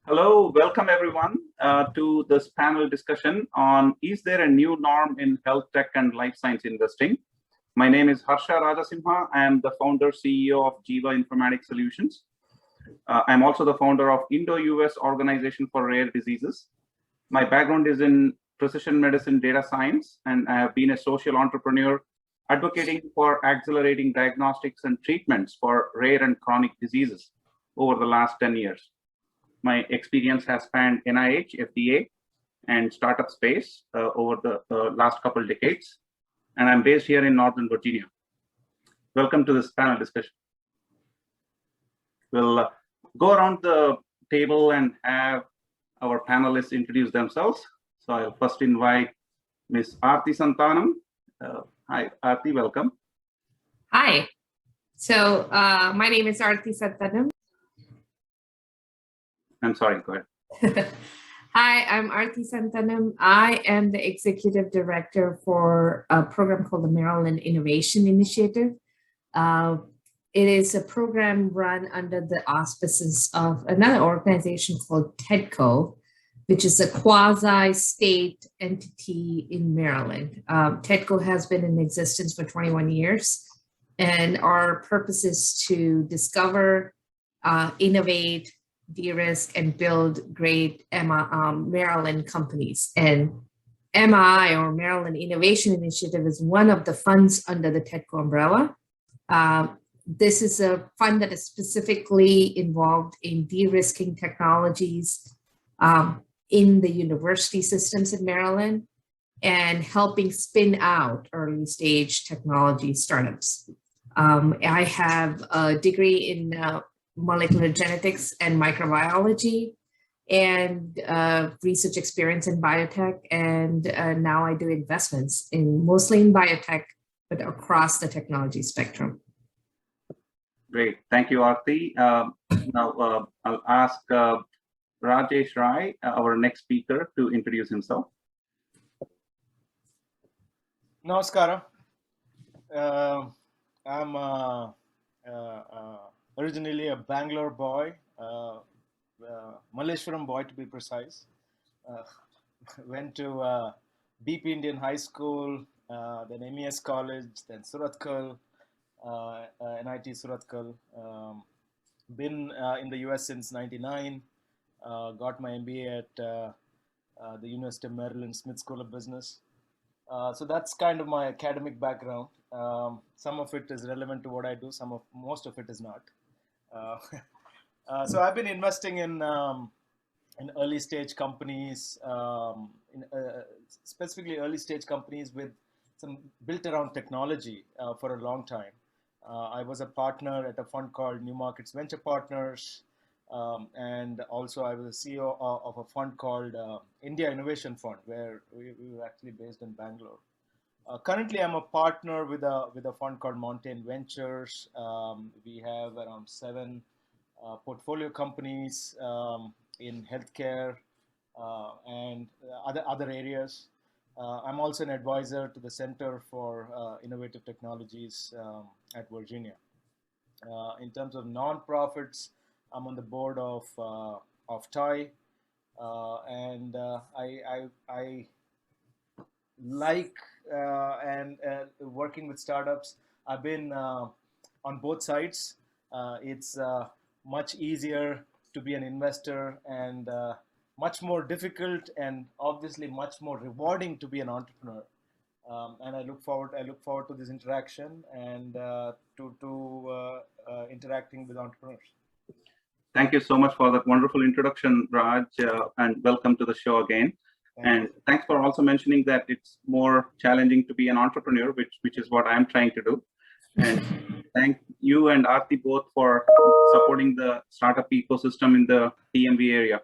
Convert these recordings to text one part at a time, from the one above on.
Hello, welcome everyone to this panel discussion on is there a new norm in health tech and life science investing? My name is Harsha Rajasimha. I am the founder CEO of Jiva Informatics Solutions. I'm also the founder of Indo-US Organization for Rare Diseases. My background is in precision medicine data science, and I have been a social entrepreneur advocating for accelerating diagnostics and treatments for rare and chronic diseases over the last 10 years. My experience has spanned NIH, FDA, and startup space over the last couple of decades, and I'm based here in Northern Virginia. Welcome to this panel discussion. We'll go around the table and have our panelists introduce themselves. So I'll first invite Ms. Arti Santhanam. Hi, Arti, welcome. Hi. So my name is Arti Santhanam. I'm sorry, go ahead. Hi, I'm Arti Santhanam. I am the executive director for a program called the Maryland Innovation Initiative. It is a program run under the auspices of another organization called TEDCO, which is a quasi-state entity in Maryland. TEDCO has been in existence for 21 years, and our purpose is to discover, innovate, de-risk, and build great Maryland companies. And MI, or Maryland Innovation Initiative, is one of the funds under the TEDCO umbrella. This is a fund that is specifically involved in de-risking technologies in the university systems in Maryland and helping spin out early stage technology startups. I have a degree in molecular genetics and microbiology and research experience in biotech. And now I do investments mostly in biotech, but across the technology spectrum. Great, thank you, Arti. Now I'll ask Rajesh Rai, our next speaker, to introduce himself. Namaskara. I'm originally a Bangalore boy, Malleshwaram boy to be precise. Went to BP Indian High School, then MES College, then Surathkal, NIT Surathkal. Been in the US since '99. Got my MBA at the University of Maryland Smith School of Business. So that's kind of my academic background. Some of it is relevant to what I do. Most of it is not. So I've been investing in early stage companies, specifically early stage companies with some built around technology for a long time. I was a partner at a fund called New Markets Venture Partners, and also I was a CEO of a fund called India Innovation Fund, where we were actually based in Bangalore. Currently, I'm a partner with a fund called Mountain Ventures. We have around 7 portfolio companies in healthcare and other areas. I'm also an advisor to the Center for Innovative Technologies at Virginia. In terms of nonprofits, I'm on the board of TIE, and I like and working with startups. I've been on both sides. It's much easier to be an investor and much more difficult and obviously much more rewarding to be an entrepreneur. And I look forward to this interaction and to interacting with entrepreneurs. Thank you so much for that wonderful introduction, Raj, and welcome to the show again. And thanks for also mentioning that it's more challenging to be an entrepreneur, which is what I'm trying to do. And thank you and Arti both for supporting the startup ecosystem in the DMV area.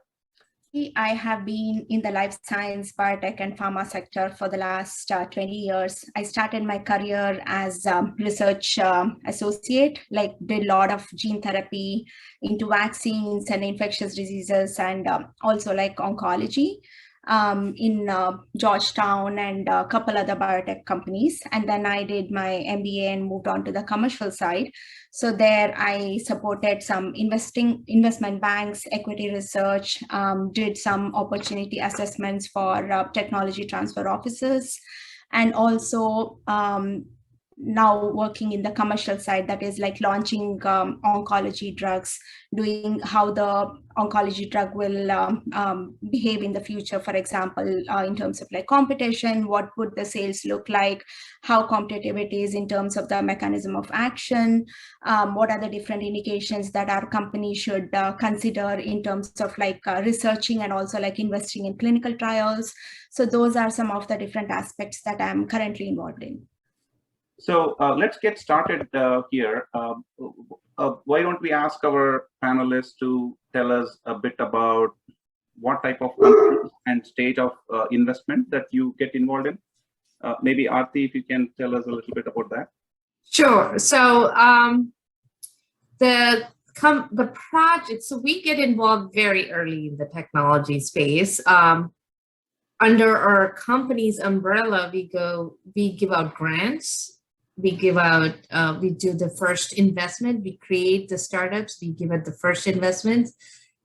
I have been in the life science, biotech, and pharma sector for the last 20 years. I started my career as a research associate, did a lot of gene therapy into vaccines and infectious diseases, and also oncology in Georgetown and a couple other biotech companies. And then I did my MBA and moved on to the commercial side. So there I supported some investment banks, equity research, did some opportunity assessments for technology transfer offices, and also now working in the commercial side, that is like launching oncology drugs, doing how the oncology drug will behave in the future. For example, in terms of like competition, what would the sales look like, how competitive it is in terms of the mechanism of action, what are the different indications that our company should consider in terms of like researching and also like investing in clinical trials. So those are some of the different aspects that I'm currently involved in. So let's get started here. Why don't we ask our panelists to tell us a bit about what type of companies and stage of investment that you get involved in? Maybe Arti, if you can tell us a little bit about that. Sure. So the project, so we get involved very early in the technology space. Under our company's umbrella, we give out grants. We give out, we do the first investment, we create the startups, we give out the first investments,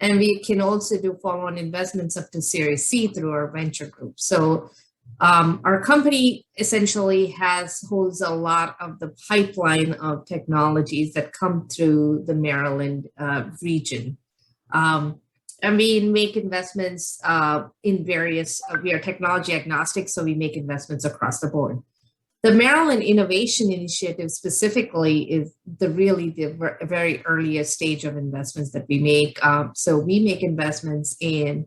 and we can also do follow-on investments up to Series C through our venture group. So our company essentially holds a lot of the pipeline of technologies that come through the Maryland region. And we make investments in various, we are technology agnostic, so we make investments across the board. The Maryland Innovation Initiative specifically is really the very earliest stage of investments that we make. So we make investments in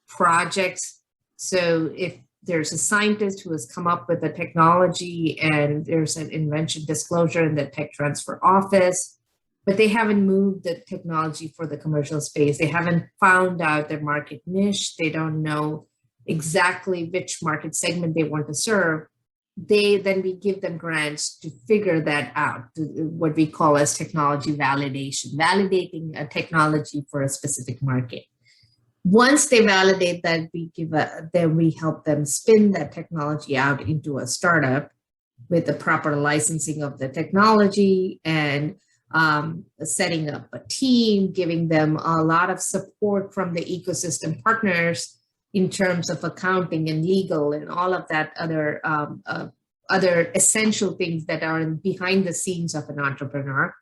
projects. So if there's a scientist who has come up with a technology and there's an invention disclosure in the tech transfer office, but they haven't moved the technology for the commercial space. They haven't found out their market niche. They don't know exactly which market segment they want to serve. Then we give them grants to figure that out, what we call as technology validation, validating a technology for a specific market. Once they validate that, then we help them spin that technology out into a startup with the proper licensing of the technology and setting up a team, giving them a lot of support from the ecosystem partners in terms of accounting and legal and all of that other essential things that are behind the scenes of an entrepreneur.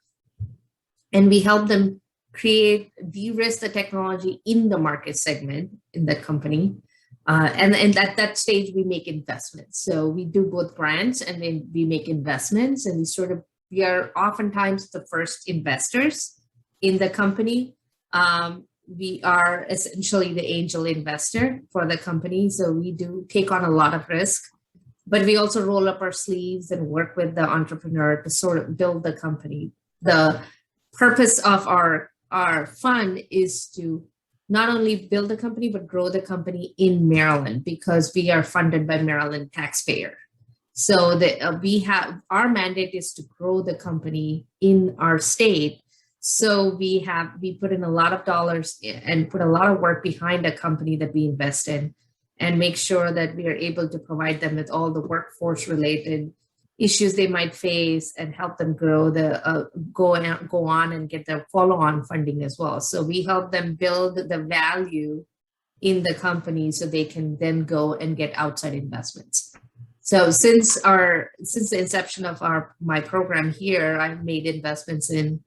And we help them de-risk the technology in the market segment in the company. And at that stage, we make investments. So we do both grants and then we make investments, and we are oftentimes the first investors in the company. We are essentially the angel investor for the company. So we do take on a lot of risk, but we also roll up our sleeves and work with the entrepreneur to sort of build the company. The purpose of our fund is to not only build the company, but grow the company in Maryland, because we are funded by Maryland taxpayer. So our mandate is to grow the company in our state. So we put in a lot of dollars and put a lot of work behind a company that we invest in, and make sure that we are able to provide them with all the workforce related issues they might face and help them grow go on and get their follow-on funding as well. So we help them build the value in the company so they can then go and get outside investments. So since the inception of my program here, I've made investments in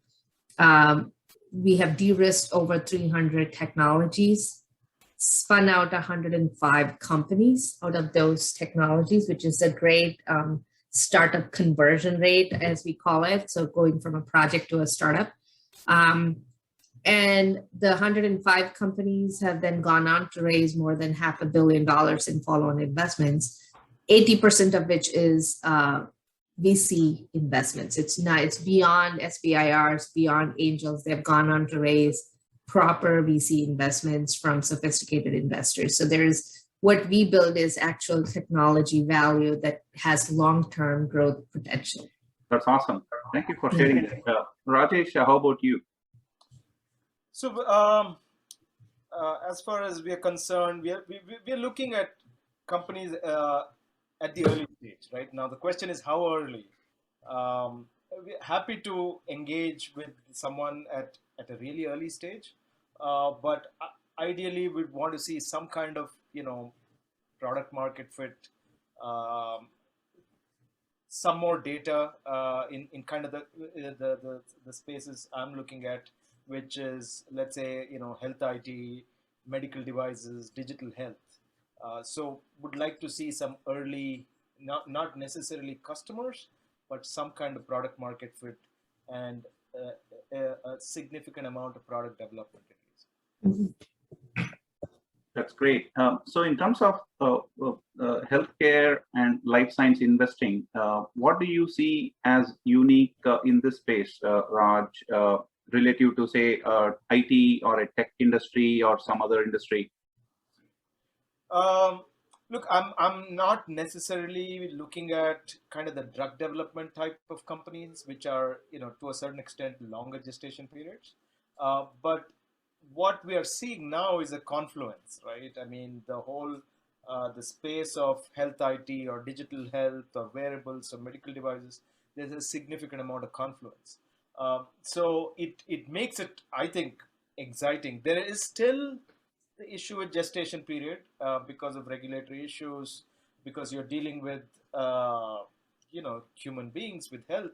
we have de-risked over 300 technologies, spun out 105 companies out of those technologies, which is a great startup conversion rate, as we call it. So going from a project to a startup. And the 105 companies have then gone on to raise more than $500 million in follow-on investments, 80% of which is VC investments. It's beyond SBIRs, beyond angels. They've gone on to raise proper VC investments from sophisticated investors. So what we build is actual technology value that has long-term growth potential. That's awesome. Thank you for sharing that. Rajesh, how about you? So as far as we are concerned, we are looking at companies at the early stage. Right now, the question is how early. we're happy to engage with someone at a really early stage, but ideally we'd want to see some kind of, product market fit, um, some more data in kind of the spaces I'm looking at, which is, let's say, health IT, medical devices, digital health. So would like to see some early, not necessarily customers, but some kind of product market fit and a significant amount of product development at least. Mhm. That's great. So in terms of healthcare and life science investing, what do you see as unique in this space, Raj, relative to, say, IT or a tech industry or some other industry? Look, I'm not necessarily looking at kind of the drug development type of companies, which are, to a certain extent, longer gestation periods. But what we are seeing now is a confluence, right? I mean, the whole the space of health IT or digital health or wearables or medical devices, there's a significant amount of confluence. So it makes it, I think, exciting. There is still the issue with gestation period because of regulatory issues, because you're dealing with human beings with health.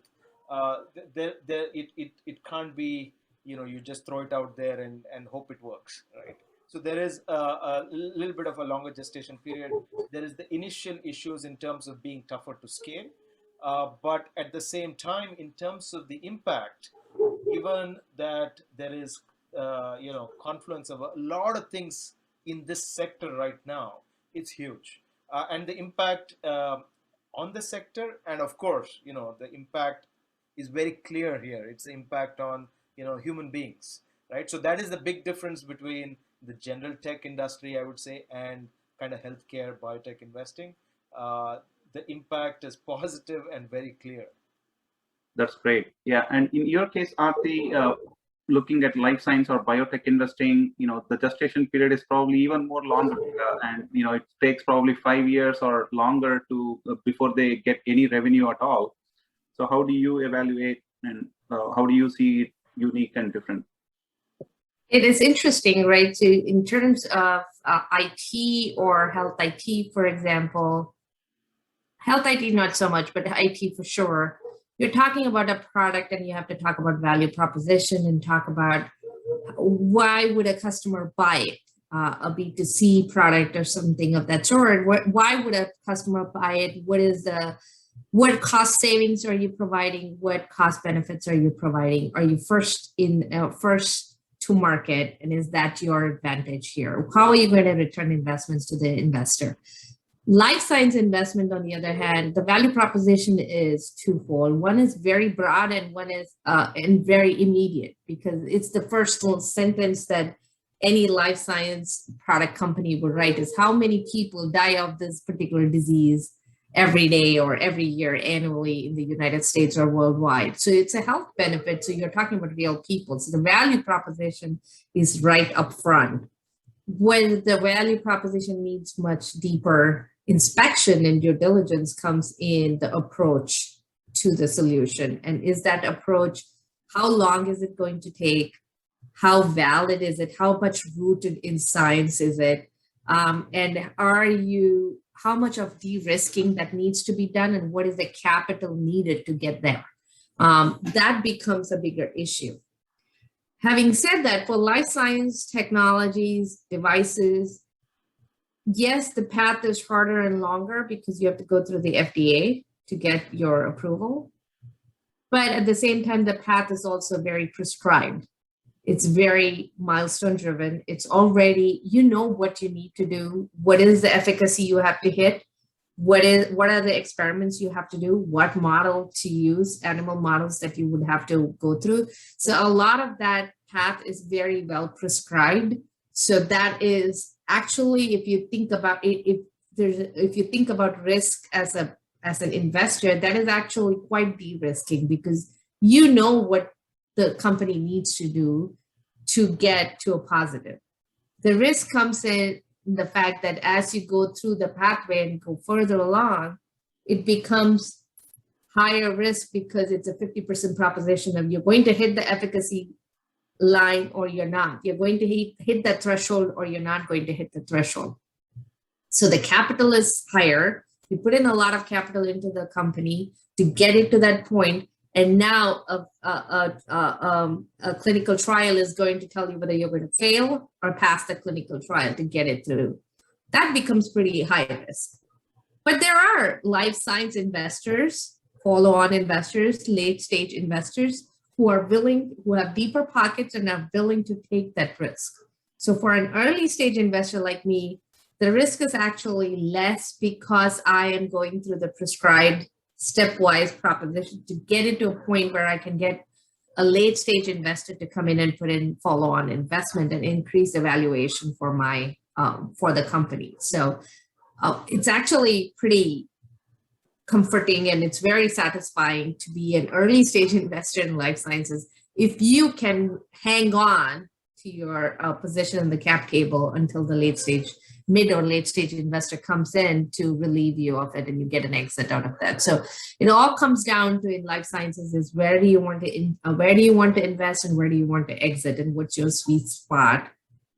It can't be, you just throw it out there and hope it works, right? So there is a little bit of a longer gestation period. There is the initial issues in terms of being tougher to scale, but at the same time, in terms of the impact, given that there is confluence of a lot of things in this sector right now, it's huge, and the impact on the sector, and of course, the impact is very clear here. It's the impact on human beings, right? So that is the big difference between the general tech industry, I would say, and kind of healthcare biotech investing. The impact is positive and very clear. That's great. Yeah, and in your case, Arti, looking at life science or biotech investing, the gestation period is probably even more longer, and it takes probably 5 years or longer to before they get any revenue at all. So how do you evaluate, and how do you see it unique and different? It is interesting, right? So in terms of IT or health IT, for example, health IT not so much, but IT for sure. You're talking about a product and you have to talk about value proposition and talk about why would a customer buy it, a B2C product or something of that sort. Why would a customer buy it? What cost savings are you providing? What cost benefits are you providing? Are you first to market, and is that your advantage here? How are you going to return investments to the investor? Life science investment, on the other hand, the value proposition is twofold. One is very broad, and one is and very immediate, because it's the first little sentence that any life science product company would write is how many people die of this particular disease every day or every year annually in the United States or worldwide. So it's a health benefit. So you're talking about real people. So the value proposition is right up front. When the value proposition needs much deeper inspection and due diligence comes in the approach to the solution. And is that approach, how long is it going to take? How valid is it? How much rooted in science is it? And how much of de-risking that needs to be done, and what is the capital needed to get there? That becomes a bigger issue. Having said that, for life science technologies, devices, yes, the path is harder and longer because you have to go through the FDA to get your approval. But at the same time, the path is also very prescribed. It's very milestone driven. It's already, what you need to do. What is the efficacy you have to hit? What are the experiments you have to do? What model to use, animal models that you would have to go through. So a lot of that path is very well prescribed. So that is actually, if you think about it, if you think about risk as an investor, that is actually quite de-risking, because what the company needs to do to get to a positive. The risk comes in the fact that as you go through the pathway and go further along, it becomes higher risk because it's a 50% proposition of you're going to hit the efficacy line or you're not. You're going to hit that threshold or you're not going to hit the threshold. So the capital is higher. You put in a lot of capital into the company to get it to that point, and now a clinical trial is going to tell you whether you're going to fail or pass the clinical trial to get it through. That becomes pretty high risk. But there are life science investors, follow-on investors, late-stage investors who are willing, who have deeper pockets and are willing to take that risk. So for an early-stage investor like me, the risk is actually less because I am going through the prescribed stepwise proposition to get it to a point where I can get a late-stage investor to come in and put in follow-on investment and increase the valuation for my for the company. So it's actually pretty comforting and it's very satisfying to be an early stage investor in life sciences if you can hang on to your position in the cap table until the mid or late stage investor comes in to relieve you of it and you get an exit out of that. So it all comes down to in life sciences is where do you want to invest and where do you want to exit and what's your sweet spot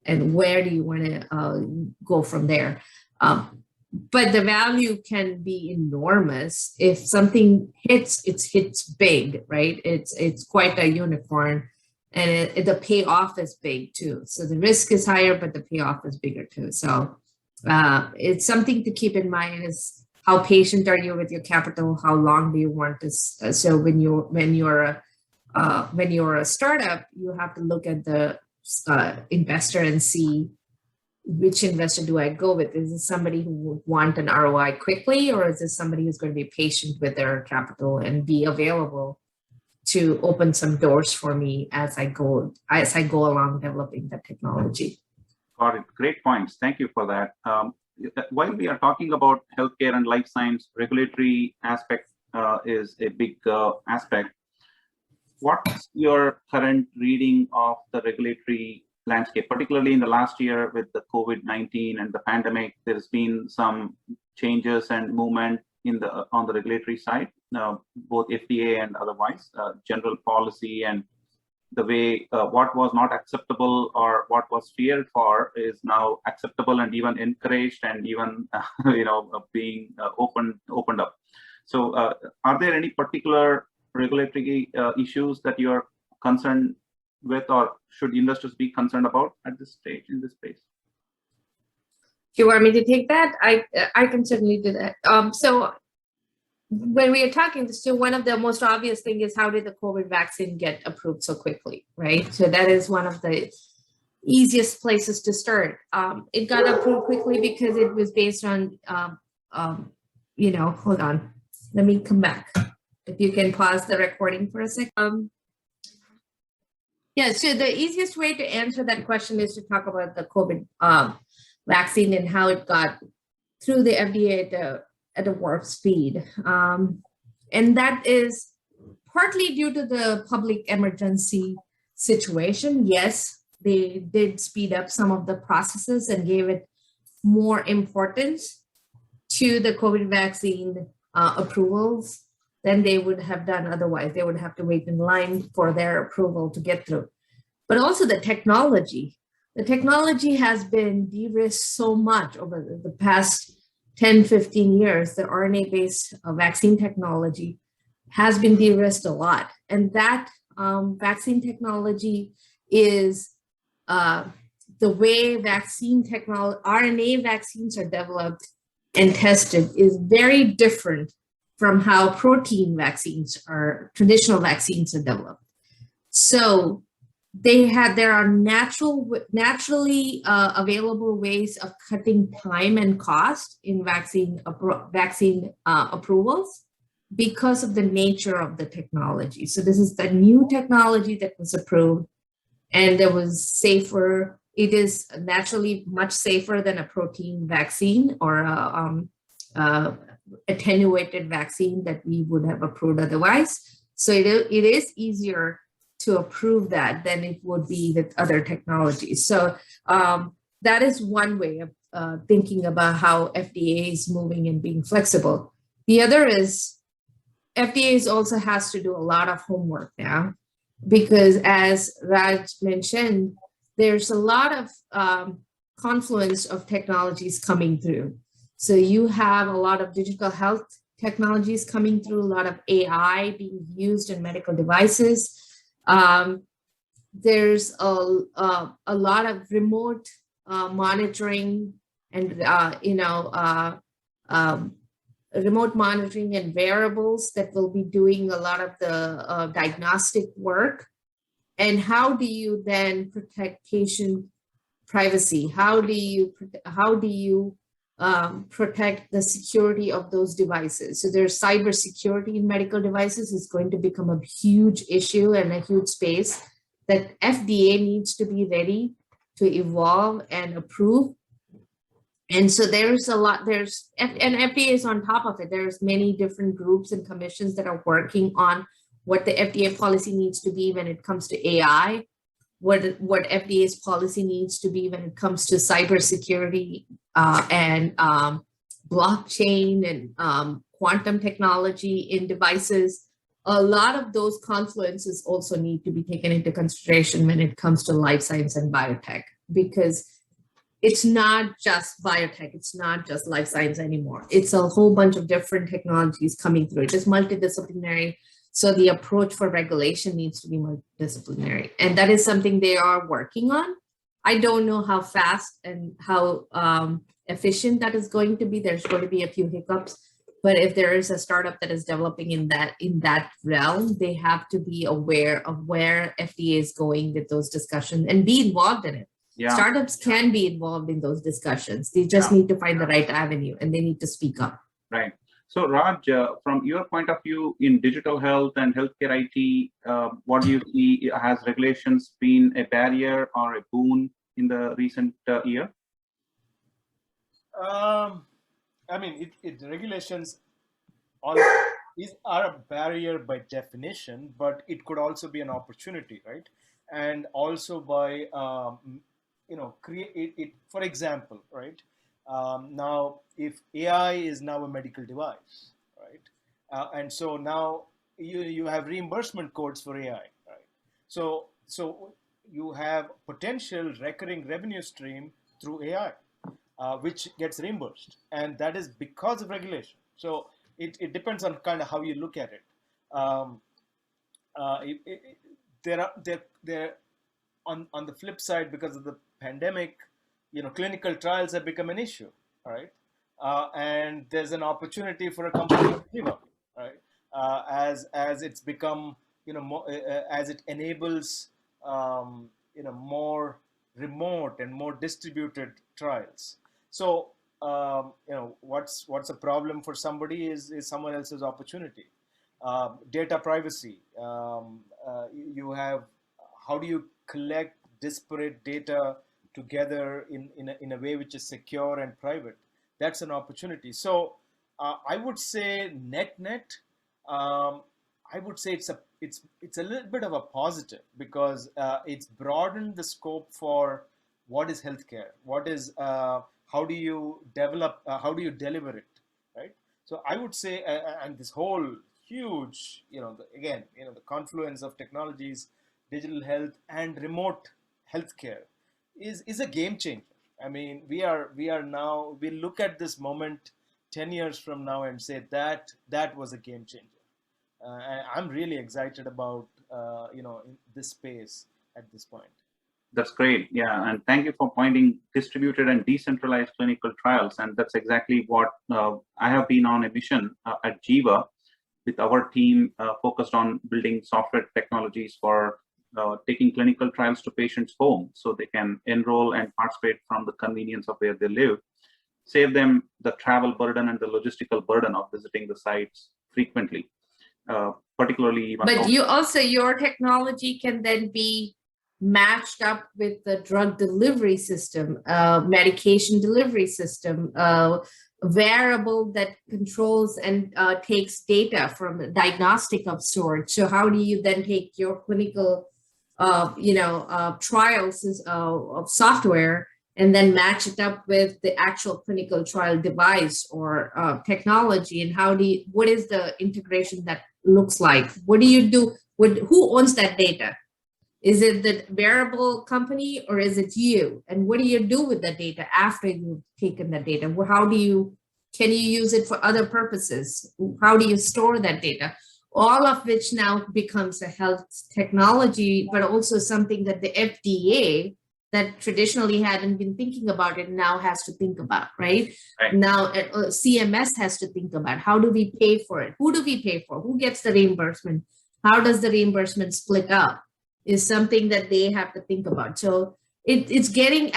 and where do you want to go from there. But the value can be enormous. If something hits, it hits big, right? It's quite a unicorn, and the payoff is big too. So the risk is higher, but the payoff is bigger too. So it's something to keep in mind is how patient are you with your capital? How long do you want to? So when you're a startup, you have to look at the investor and see which investor do I go with? Is this somebody who would want an ROI quickly, or is this somebody who's going to be patient with their capital and be available to open some doors for me as I go along developing the technology? Got it. Great points. Thank you for that. While we are talking about healthcare and life science, regulatory aspect is a big aspect. What's your current reading of the regulatory landscape, particularly in the last year with the COVID-19 and the pandemic? There's been some changes and movement on the regulatory side, both FDA and otherwise, general policy and the way what was not acceptable or what was feared for is now acceptable and even encouraged and even being opened up. So are there any particular regulatory issues that you are concerned with, or should investors be concerned about at this stage in this space? Do you want me to take that? I can certainly do that. So when we are talking, so one of the most obvious thing is how did the COVID vaccine get approved so quickly, right? So that is one of the easiest places to start. It got approved quickly because it was based on, hold on, let me come back. If you can pause the recording for a second. Yeah, so the easiest way to answer that question is to talk about the COVID vaccine and how it got through the FDA at a warp speed. And that is partly due to the public emergency situation. Yes, they did speed up some of the processes and gave it more importance to the COVID vaccine approvals than they would have done otherwise. They would have to wait in line for their approval to get through. But also the technology. The technology has been de-risked so much over the past 10, 15 years. The RNA-based vaccine technology has been de-risked a lot. And that vaccine technology is the way RNA vaccines are developed and tested is very different from how protein vaccines traditional vaccines are developed. So there are naturally available ways of cutting time and cost in vaccine approvals because of the nature of the technology. So this is the new technology that was approved and that was safer. It is naturally much safer than a protein vaccine or attenuated vaccine that we would have approved otherwise. So it is easier to approve that than it would be with other technologies. So that is one way of thinking about how FDA is moving and being flexible. The other is FDA also has to do a lot of homework now, because as Raj mentioned, there's a lot of confluence of technologies coming through. So you have a lot of digital health technologies coming through, a lot of AI being used in medical devices. There's a lot of remote monitoring and remote monitoring and wearables that will be doing a lot of the diagnostic work. And how do you then protect patient privacy? How do you protect the security of those devices? So there's cybersecurity in medical devices is going to become a huge issue and a huge space that FDA needs to be ready to evolve and approve. And so there's a lot, and FDA is on top of it. There's many different groups and commissions that are working on what the FDA policy needs to be when it comes to AI, what FDA's policy needs to be when it comes to cybersecurity and blockchain and quantum technology in devices. A lot of those confluences also need to be taken into consideration when it comes to life science and biotech, because it's not just biotech, it's not just life science anymore. It's a whole bunch of different technologies coming through. It is multidisciplinary. So the approach for regulation needs to be multidisciplinary. And that is something they are working on. I don't know how fast and how efficient that is going to be. There's going to be a few hiccups. But if there is a startup that is developing in that realm, they have to be aware of where FDA is going with those discussions and be involved in it. Yeah. Startups can be involved in those discussions. They just need to find the right avenue and they need to speak up. Right. So Raj, from your point of view in digital health and healthcare IT, what do you see? Has regulations been a barrier or a boon in the recent year? I mean, regulations are a barrier by definition, but it could also be an opportunity, right? And also by, create it, for example, right? Now, if AI is now a medical device, right? And so now you have reimbursement codes for AI, right? So you have potential recurring revenue stream through AI. Which gets reimbursed, and that is because of regulation. So it depends on kind of how you look at it. There on the flip side, because of the pandemic, clinical trials have become an issue, right? And there's an opportunity for a company to give up, right? As it's become, more, as it enables, more remote and more distributed trials. So, what's a problem for somebody is someone else's opportunity. Data privacy. You have, how do you collect disparate data together in a way which is secure and private? That's an opportunity. So, I would say net. I would say it's a little bit of a positive, because it's broadened the scope for what is healthcare, what is how do you develop, how do you deliver it, right? So I would say, and this whole huge, the confluence of technologies, digital health and remote healthcare is a game changer. I mean, we look at this moment 10 years from now and say that was a game changer. I'm really excited about in this space at this point. That's great. Yeah, and thank you for pointing distributed and decentralized clinical trials, and that's exactly what I have been on a mission at Jiva with our team focused on building software technologies for taking clinical trials to patients' home, so they can enroll and participate from the convenience of where they live, save them the travel burden and the logistical burden of visiting the sites frequently. Particularly, but your technology can then be matched up with the drug delivery system, medication delivery system, variable that controls and takes data from a diagnostic of sorts. So how do you then take your clinical trials of software and then match it up with the actual clinical trial device or technology, and what is the integration that looks like? What do you do with, who owns that data? Is it the wearable company or is it you? And what do you do with the data after you've taken the data? Can you use it for other purposes? How do you store that data? All of which now becomes a health technology, but also something that the FDA that traditionally hadn't been thinking about it now has to think about, right? Now CMS has to think about, how do we pay for it? Who do we pay for? Who gets the reimbursement? How does the reimbursement split up? Is something that they have to think about. So it's getting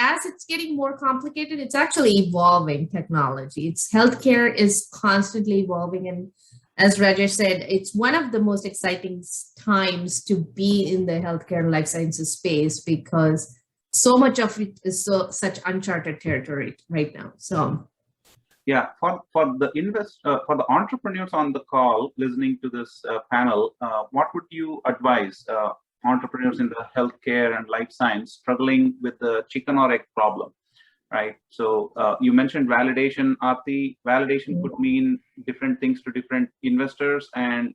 more complicated, it's actually evolving technology. Healthcare is constantly evolving. And as Rajesh said, it's one of the most exciting times to be in the healthcare and life sciences space, because so much of it is such uncharted territory right now. So yeah, for the entrepreneurs on the call listening to this panel, what would you advise entrepreneurs in the healthcare and life science struggling with the chicken or egg problem, right? So you mentioned validation, Arti. Validation could mean different things to different investors and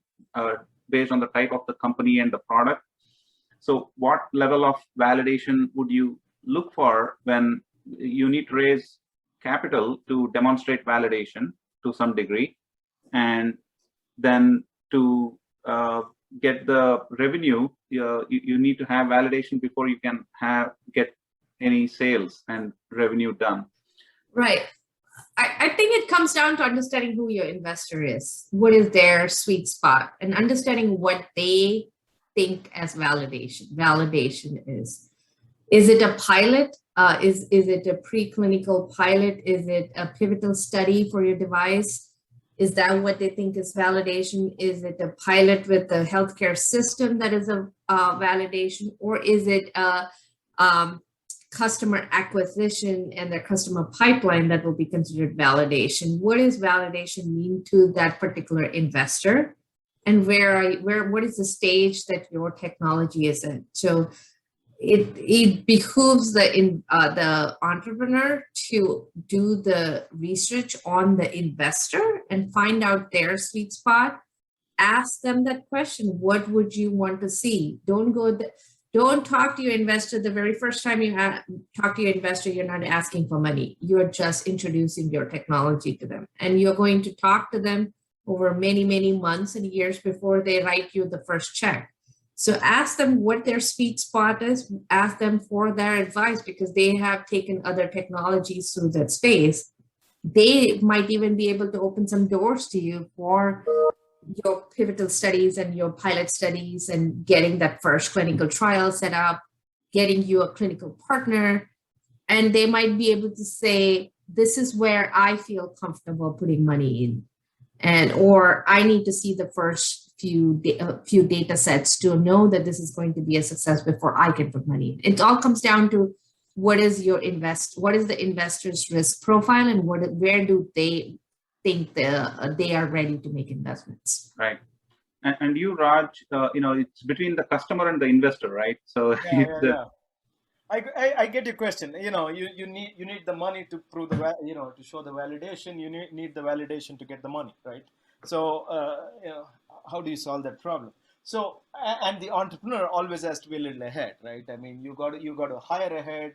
based on the type of the company and the product. So what level of validation would you look for when you need to raise capital to demonstrate validation to some degree, and then to get the revenue, you need to have validation before you can get any sales and revenue done? Right. I think it comes down to understanding who your investor is, what is their sweet spot, and understanding what they think as validation. Validation is it a pilot? Is it a preclinical pilot? Is it a pivotal study for your device? Is that what they think is validation? Is it a pilot with the healthcare system that is a validation? Or is it a customer acquisition and their customer pipeline that will be considered validation? What does validation mean to that particular investor? And what is the stage that your technology is in? So it behooves the entrepreneur to do the research on the investor and find out their sweet spot. Ask them that question: what would you want to see? Don't talk to your investor the very first time you talk to your investor. You're not asking for money. You're just introducing your technology to them, and you're going to talk to them over many, many months and years before they write you the first check. So ask them what their sweet spot is, ask them for their advice, because they have taken other technologies through that space. They might even be able to open some doors to you for your pivotal studies and your pilot studies and getting that first clinical trial set up, getting you a clinical partner. And they might be able to say, this is where I feel comfortable putting money in. Or I need to see the first few data sets to know that this is going to be a success before I can put money in. It all comes down to what is the investor's risk profile, and where do they think they are ready to make investments. Right. And you, Raj, it's between the customer and the investor, right? So yeah. I get your question. You need the money to prove to show the validation. You need the validation to get the money, right? So how do you solve that problem? So and the entrepreneur always has to be a little ahead, right? I mean, you got to hire ahead.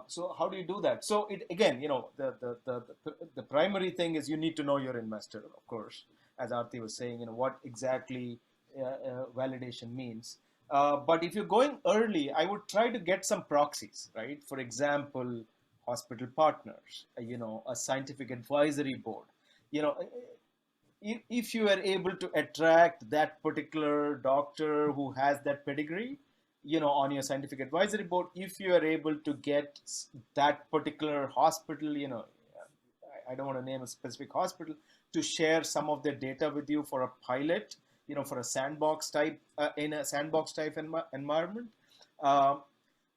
So how do you do that? So it again, the primary thing is you need to know your investor, of course, as Arti was saying. What exactly validation means. But if you're going early, I would try to get some proxies, right? For example, hospital partners, a scientific advisory board. If you are able to attract that particular doctor who has that pedigree, on your scientific advisory board, if you are able to get that particular hospital, I don't want to name a specific hospital, to share some of their data with you for a pilot, for a sandbox type, in a sandbox type environment.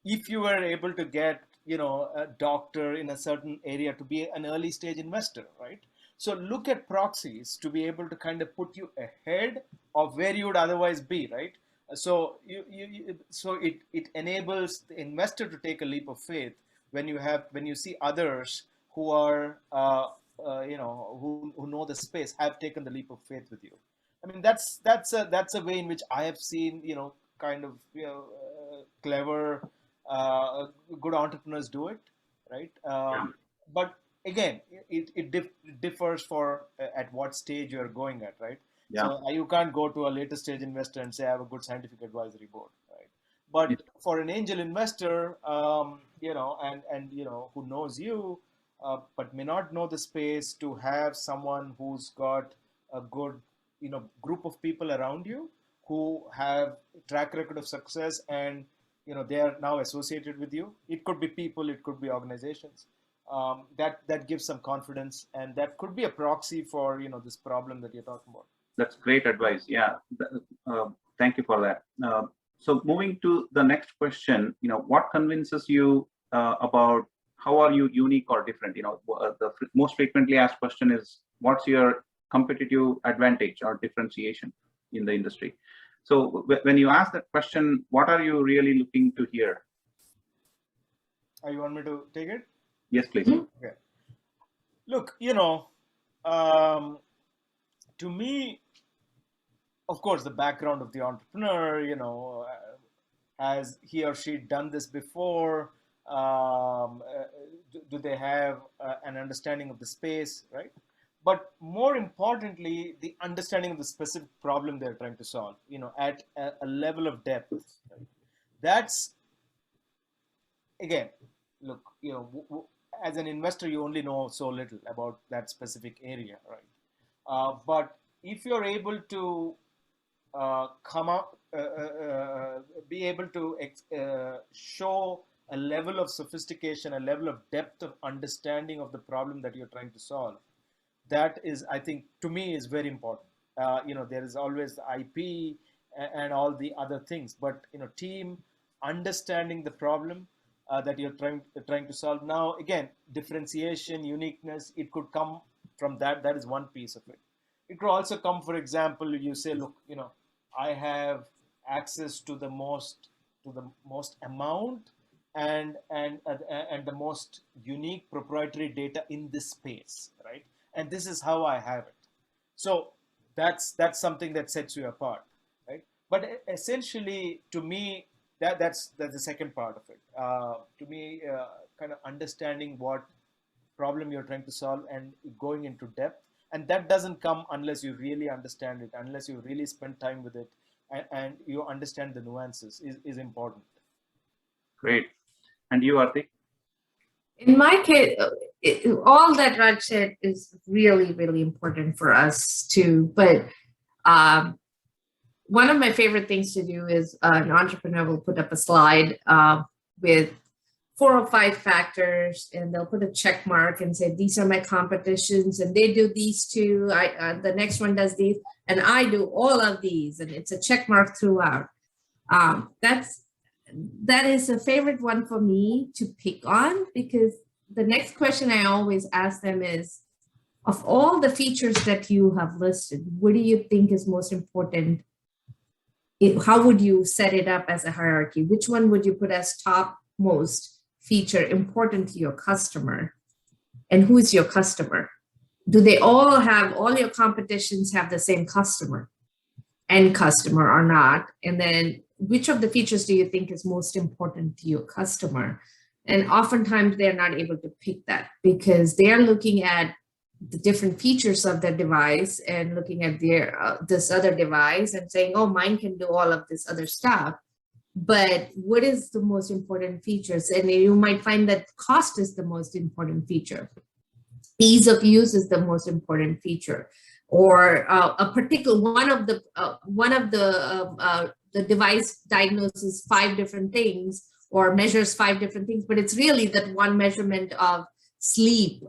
If you were able to get, a doctor in a certain area to be an early stage investor, right? So look at proxies to be able to kind of put you ahead of where you would otherwise be, right? So so it enables the investor to take a leap of faith when you see others who are who know the space have taken the leap of faith with you. I mean, that's a way in which I have seen kind of clever good entrepreneurs do it, right? But again, it differs for at what stage you are going at, right? Yeah. So you can't go to a later stage investor and say I have a good scientific advisory board, right? But for an angel investor, who knows you, but may not know the space, to have someone who's got a good group of people around you who have track record of success, and they are now associated with you. It could be people, it could be organizations. That gives some confidence, and that could be a proxy for this problem that you're talking about. That's great advice. Yeah, thank you for that. So moving to the next question, what convinces you about how are you unique or different? The most frequently asked question is, what's your competitive advantage or differentiation in the industry? So when you ask that question, what are you really looking to hear? You want me to take it? Yes, please. Okay. Look, to me, of course, the background of the entrepreneur, has he or she done this before? Do they have an understanding of the space, right? But more importantly, the understanding of the specific problem they're trying to solve, at a level of depth. Right? That's, again, look, as an investor, you only know so little about that specific area, right? But if you're able to be able to show a level of sophistication, a level of depth of understanding of the problem that you're trying to solve, that is, I think, to me, is very important. There is always the IP and all the other things, but team understanding the problem that you're trying to solve. Now, again, differentiation, uniqueness, it could come from that. That is one piece of it. It could also come, for example, you say, look, I have access to the most amount and the most unique proprietary data in this space, right? And this is how I have it. So that's something that sets you apart, right? But essentially, to me, that's the second part of it. To me, kind of understanding what problem you're trying to solve and going into depth. And that doesn't come unless you really understand it, unless you really spend time with it, and you understand the nuances is important. Great. And you, Arti? In my case, all that Raj said is really, really important for us too. But one of my favorite things to do is an entrepreneur will put up a slide with 4 or 5 factors, and they'll put a check mark and say, these are my competitions, and they do these 2. The next one does these, and I do all of these, and it's a check mark throughout. That is a favorite one for me to pick on, because the next question I always ask them is, of all the features that you have listed, what do you think is most important? How would you set it up as a hierarchy? Which one would you put as top most feature important to your customer? And who is your customer? Do they all your competitions have the same customer, end customer or not? And then which of the features do you think is most important to your customer? And oftentimes they're not able to pick that, because they are looking at the different features of their device and looking at their this other device and saying, oh, mine can do all of this other stuff. But what is the most important features? And you might find that cost is the most important feature. Ease of use is the most important feature, or a particular one of the device diagnoses 5 different things or measures 5 different things, but it's really that one measurement of sleep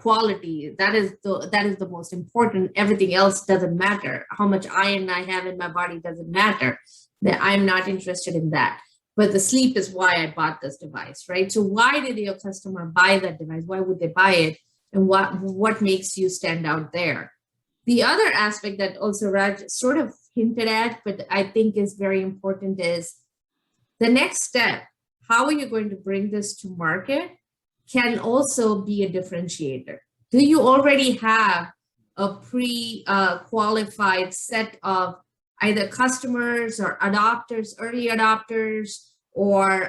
quality that is the most important. Everything else doesn't matter. How much iron I have in my body doesn't matter. That I'm not interested in that. But the sleep is why I bought this device, right? So why did your customer buy that device? Why would they buy it? And what makes you stand out there? The other aspect that also Raj sort of hinted at, but I think is very important, is the next step. How are you going to bring this to market? can also be a differentiator. Do you already have a pre-qualified set of either customers or adopters, early adopters, or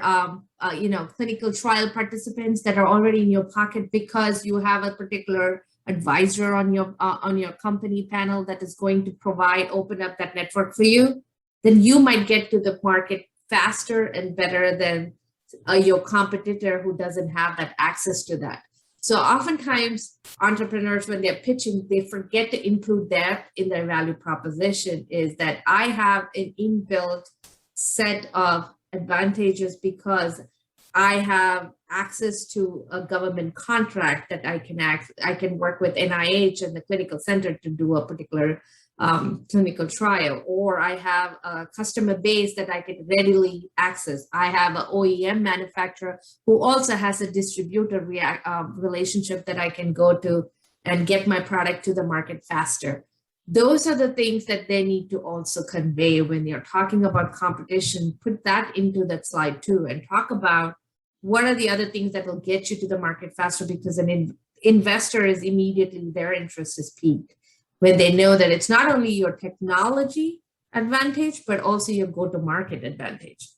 clinical trial participants that are already in your pocket because you have a particular advisor on your company panel that is going to open up that network for you? Then you might get to the market faster and better than your competitor who doesn't have that access to that. So oftentimes entrepreneurs, when they're pitching, they forget to include that in their value proposition, is that I have an inbuilt set of advantages because I have access to a government contract that I can work with NIH and the clinical center to do a particular clinical trial, or I have a customer base that I can readily access. I have an OEM manufacturer who also has a distributor relationship that I can go to and get my product to the market faster. Those are the things that they need to also convey when you're talking about competition. Put that into that slide too, and talk about what are the other things that will get you to the market faster, because an investor is immediately, their interest is piqued when they know that it's not only your technology advantage, but also your go-to-market advantage.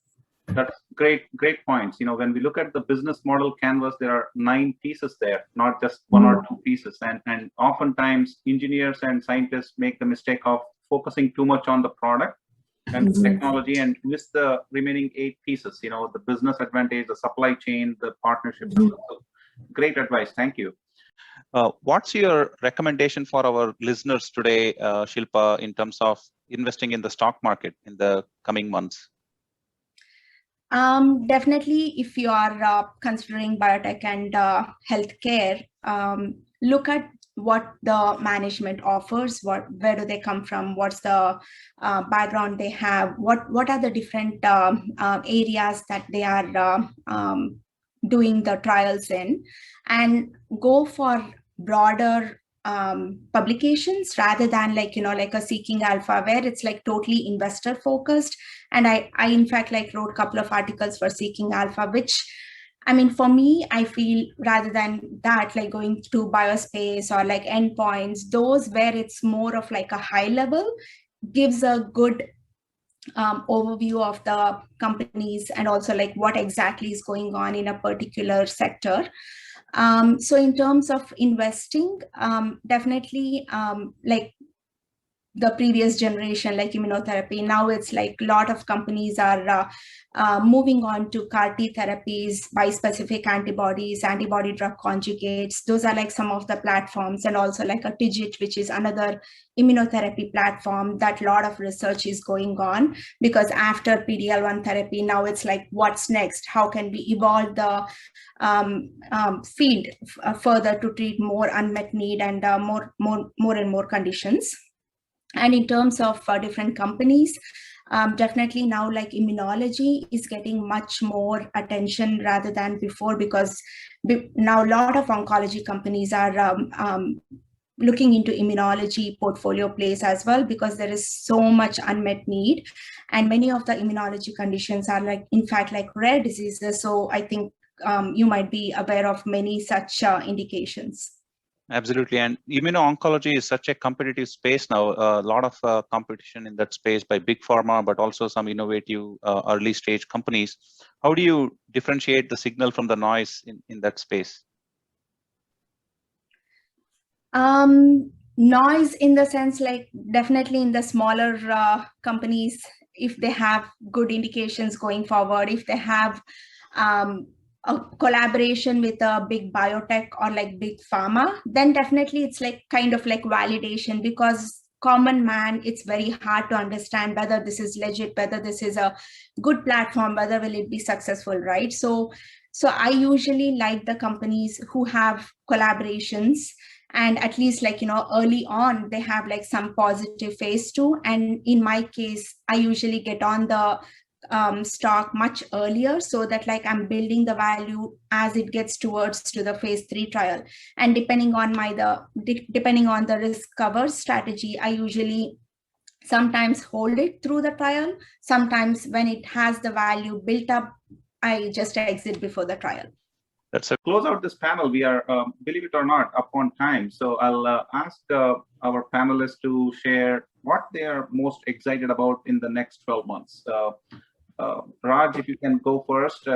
That's great points. When we look at the business model canvas, there are 9 pieces there, not just 1 or 2 pieces. And oftentimes engineers and scientists make the mistake of focusing too much on the product and technology and miss the remaining 8 pieces, the business advantage, the supply chain, the partnerships. Great advice. Thank you. What's your recommendation for our listeners today, Shilpa, in terms of investing in the stock market in the coming months? Definitely, if you are considering biotech and healthcare, look at what the management offers, where do they come from, what's the background they have, what are the different areas that they are doing the trials in, and go for broader publications rather than like a Seeking Alpha, where it's like totally investor focused. And I in fact wrote a couple of articles for Seeking Alpha, which for me, I feel rather than that, going to biospace or endpoints, those where it's more of a high level gives a good overview of the companies and also what exactly is going on in a particular sector. So in terms of investing, definitely the previous generation, immunotherapy, now it's a lot of companies are moving on to CAR T therapies, bispecific antibodies, antibody drug conjugates. Those are some of the platforms, and also a TIGIT, which is another immunotherapy platform that a lot of research is going on, because after PD-L1 therapy, now it's what's next? How can we evolve the field further to treat more unmet need and more and more conditions? And in terms of different companies, definitely now immunology is getting much more attention rather than before, because now a lot of oncology companies are looking into immunology portfolio plays as well, because there is so much unmet need, and many of the immunology conditions are in fact rare diseases. So I think you might be aware of many such indications. Absolutely. And immuno-oncology is such a competitive space now, a lot of competition in that space by big pharma, but also some innovative early stage companies. How do you differentiate the signal from the noise in that space? Noise in the sense definitely in the smaller companies, if they have good indications going forward, if they have a collaboration with a big biotech or big pharma, then definitely it's kind of validation, because common man, it's very hard to understand whether this is legit, whether this is a good platform, whether will it be successful, right? So I usually like the companies who have collaborations, and at least early on they have some positive phase 2, and in my case I usually get on the stock much earlier, so that I'm building the value as it gets towards to the phase 3 trial. And depending on the risk cover strategy, I usually sometimes hold it through the trial. Sometimes when it has the value built up, I just exit before the trial. That's a close out this panel. We are, believe it or not, up on time. So I'll ask our panelists to share what they are most excited about in the next 12 months. Raj, if you can go first.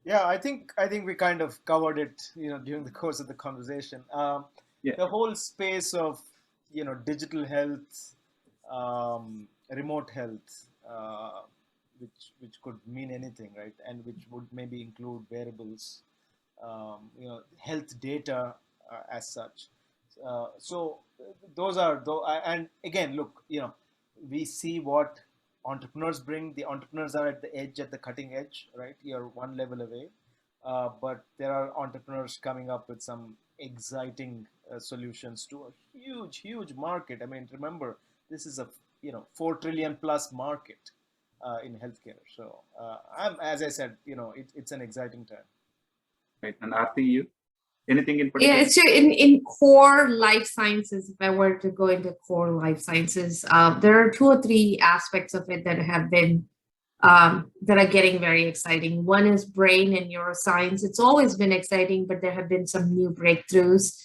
Yeah, I think we kind of covered it, during the course of the conversation. The whole space of, digital health, remote health, which could mean anything, right? And which would maybe include wearables, health data as such. So those are, and again, look, we see what entrepreneurs bring. The entrepreneurs are at the edge, at the cutting edge, right? You're one level away. But there are entrepreneurs coming up with some exciting solutions to a huge, huge market. I mean, remember, this is a 4 trillion plus market in healthcare. So as I said, it's an exciting time. Right. And Arti, you? Anything in particular? Yeah, so in core life sciences, if I were to go into core life sciences, there are 2 or 3 aspects of it that have been that are getting very exciting. One is brain and neuroscience. It's always been exciting, but there have been some new breakthroughs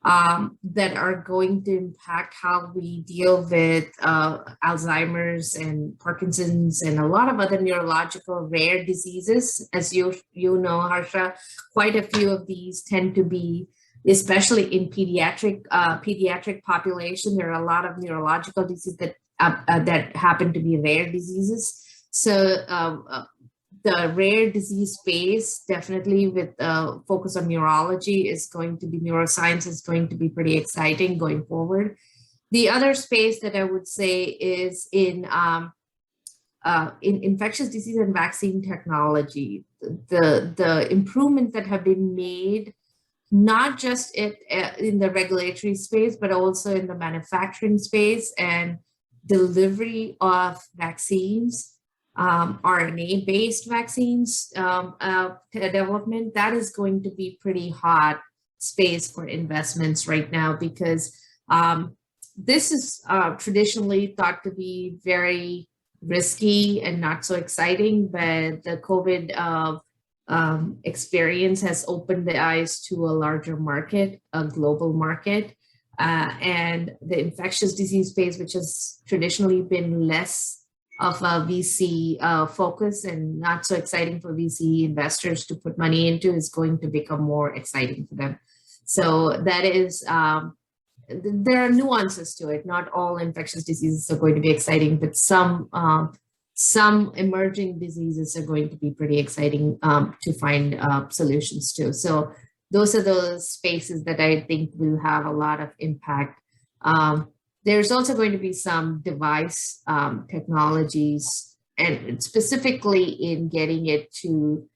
that are going to impact how we deal with Alzheimer's and Parkinson's and a lot of other neurological rare diseases. As you know, Harsha, quite a few of these tend to be, especially in pediatric population, there are a lot of neurological diseases that happen to be rare diseases. So the rare disease space, definitely with focus on neurology, neuroscience is going to be pretty exciting going forward. The other space that I would say is in infectious disease and vaccine technology. The improvements that have been made, not just in the regulatory space, but also in the manufacturing space and delivery of vaccines. RNA-based vaccines development, that is going to be pretty hot space for investments right now, because this is traditionally thought to be very risky and not so exciting, but the COVID experience has opened the eyes to a larger market, a global market, and the infectious disease space, which has traditionally been less of a VC focus and not so exciting for VC investors to put money into, is going to become more exciting for them. So that is, there are nuances to it. Not all infectious diseases are going to be exciting, but some emerging diseases are going to be pretty exciting to find solutions to. So those are those spaces that I think will have a lot of impact. There's also going to be some device technologies, and specifically in getting it to,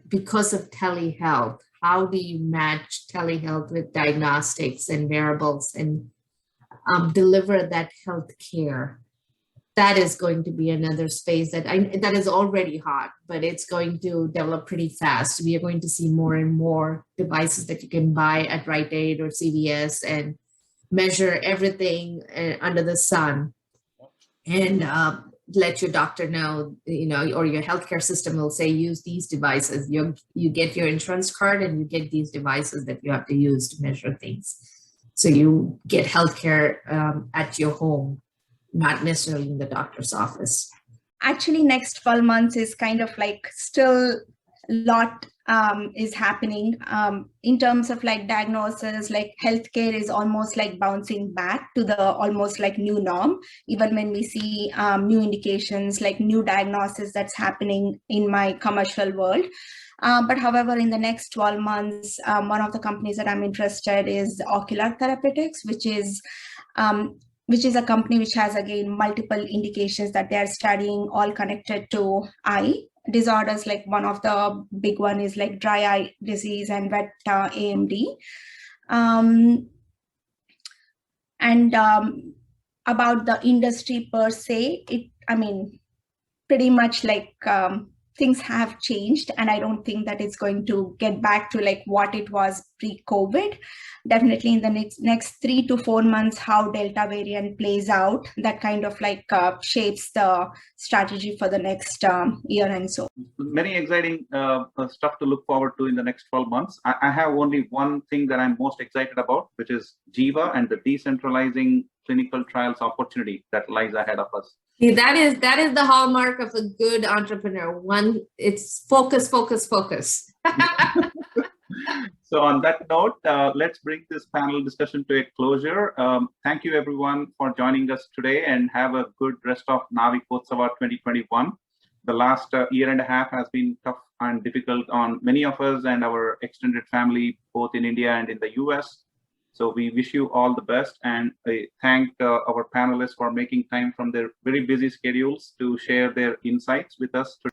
because of telehealth, how do you match telehealth with diagnostics and wearables and deliver that health care? That is going to be another space that is already hot, but it's going to develop pretty fast. We are going to see more and more devices that you can buy at Rite Aid or CVS and measure everything under the sun, and let your doctor know, or your healthcare system will say, use these devices. You get your insurance card and you get these devices that you have to use to measure things. So you get healthcare at your home, not necessarily in the doctor's office. Actually, next 12 months is kind of like still a lot is happening in terms of like diagnosis. Like healthcare is almost like bouncing back to the almost like new norm, even when we see new indications, like new diagnosis that's happening in my commercial world. But however, in the next 12 months, one of the companies that I'm interested is Ocular Therapeutics, which is a company which has, again, multiple indications that they are studying, all connected to eye disorders. Like one of the big one is like dry eye disease and wet AMD. About the industry per se, pretty much like things have changed, and I don't think that it's going to get back to like what it was pre-COVID. Definitely in the next 3 to 4 months, how Delta variant plays out, that kind of like shapes the strategy for the next year and so. Many exciting stuff to look forward to in the next 12 months. I have only one thing that I'm most excited about, which is Jiva and the decentralizing clinical trials opportunity that lies ahead of us. See, that is the hallmark of a good entrepreneur. One, it's focus, focus, focus. So on that note, let's bring this panel discussion to a closure. Thank you everyone for joining us today, and have a good rest of NAVIKOTSAVA 2021. The last year and a half has been tough and difficult on many of us and our extended family, both in India and in the US. So we wish you all the best, and I thank our panelists for making time from their very busy schedules to share their insights with us today.